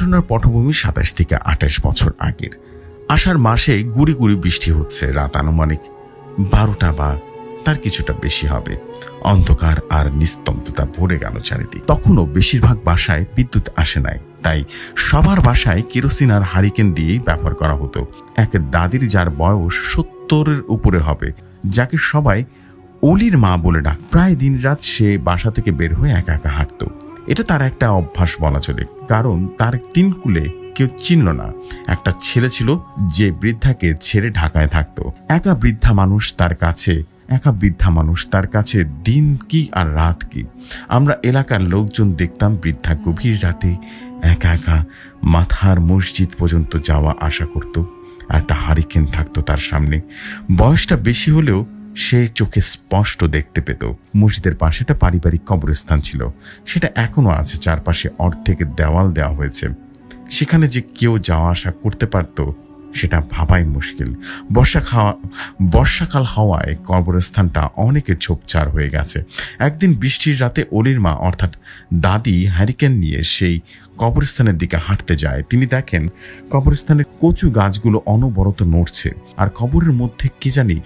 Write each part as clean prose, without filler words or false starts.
ঘটনার পটভূমি ২৭ থেকে ২৮ বছর আগের। আষাঢ় মাসে গুড়ি গুড়ি বৃষ্টি হচ্ছে। রাত আনুমানিক ১২টা বা তার কিছুটা বেশি হবে। অন্ধকার আর নিস্তব্ধতা ভরে গেল চারিদিক। তখনও বেশিরভাগ বাসায় বিদ্যুৎ আসে নাই, তাই সবার বাসায় কেরোসিন আর হারিকেন দিয়েই ব্যবহার করা হতো। এক দাদির, যার বয়স ৭০-এর উপরে হবে, যাকে সবাই অলির মা বলে ডাক, প্রায় দিনরাত সে বাসা থেকে বের হয়ে একা একা হাঁটত। এটা তার একটা অভ্যাস বলা চলে, কারণ তার ৩ কুলে কেউ চিনল না। একটা ছেলে ছিল যে বৃদ্ধাকে ছেড়ে ঢাকায় থাকতো। একা বৃদ্ধা মানুষ তার কাছে দিন কি আর রাত কি। আমরা এলাকার লোকজন দেখতাম বৃদ্ধা গভীর রাতে একা একা মাথার মসজিদ পর্যন্ত যাওয়া আসা করত। একটা হারিকেন থাকতো তার সামনে। বয়সটা বেশি হলেও সে চোখে স্পষ্ট দেখতে পেত। মসজিদের পাশে একটা পারিবারিক কবরস্থান ছিল, সেটা এখনো আছে। চারপাশে অর্ধেক দেওয়াল দেওয়া হয়েছে। সেখানে যে কেউ যাওয়া আসা করতে পারত সেটা ভাবাই মুশকিল। বর্ষাকাল হওয়ায় কবরস্থানটা অনেকে ঝোপঝাড় হয়ে গেছে। একদিন বৃষ্টির রাতে অলির মা অর্থাৎ দাদি হ্যারিকেন নিয়ে সেই কবরস্থানের দিকে হাঁটতে যায়। তিনি দেখেন কবরস্থানের কচু গাছগুলো অনবরত নড়ছে, আর কবরের মধ্যে কে জানি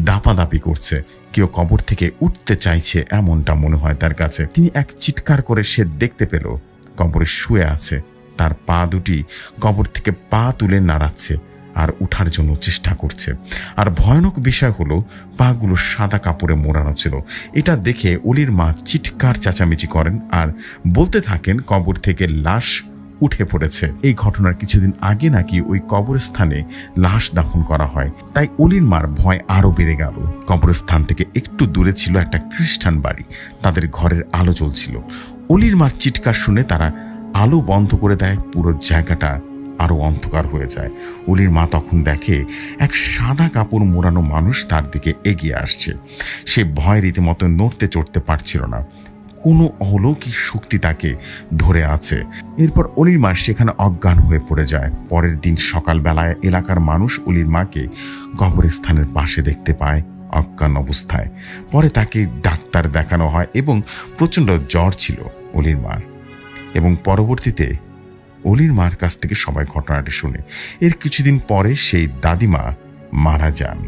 দাপাদাপি করছে। কেউ কবর থেকে উঠতে চাইছে এমনটা মনে হয় তার কাছে। তিনি এক চিৎকার করে সে দেখতে পেল কবরে শুয়ে আছে। তার পা দুটি কবর থেকে পা তুলে নাড়াচ্ছে আর উঠার জন্য চেষ্টা করছে। আর ভয়ানক বিষয় হলো পাগুলো সাদা কাপড়ে মোড়ানো ছিল। এটা দেখে অলির মা চিৎকার চেঁচামেচি করেন আর বলতে থাকেন কবর থেকে লাশ উঠে পড়েছে। এই ঘটনার কিছুদিন আগে নাকি ওই কবরস্থানে লাশ দাফন করা হয়, তাই অলির মার ভয় আরো বেড়ে গেল। কবরস্থান থেকে একটু দূরে ছিল একটা খ্রিস্টান বাড়ি। তাদের ঘরের আলো জ্বলছিল। অলির মার চিৎকার শুনে তারা আলো বন্ধ করে দেয়। পুরো জায়গাটা আরো অন্ধকার হয়ে যায়। অলির মা তখন দেখে এক সাদা কাপড় মোড়ানো মানুষ তার দিকে এগিয়ে আসছে। সে ভয় রীতিমতো নড়তে চড়তে পারছিল না। কোনো অলৌকিক শক্তি তাকে ধরে আছে। এরপর অলির মা সেখানে অজ্ঞান হয়ে পড়ে যায়। পরের দিন সকালবেলায় এলাকার মানুষ অলির মাকে কবরস্থানের পাশে দেখতে পায় অজ্ঞান অবস্থায়। পরে তাকে ডাক্তার দেখানো হয় এবং প্রচণ্ড জ্বর ছিল অলির মার। এবং পরবর্তীতে অলির মার কাছ থেকে সবাই ঘটনাটি শুনে। এর কিছুদিন পরে সেই দাদিমা মারা যান।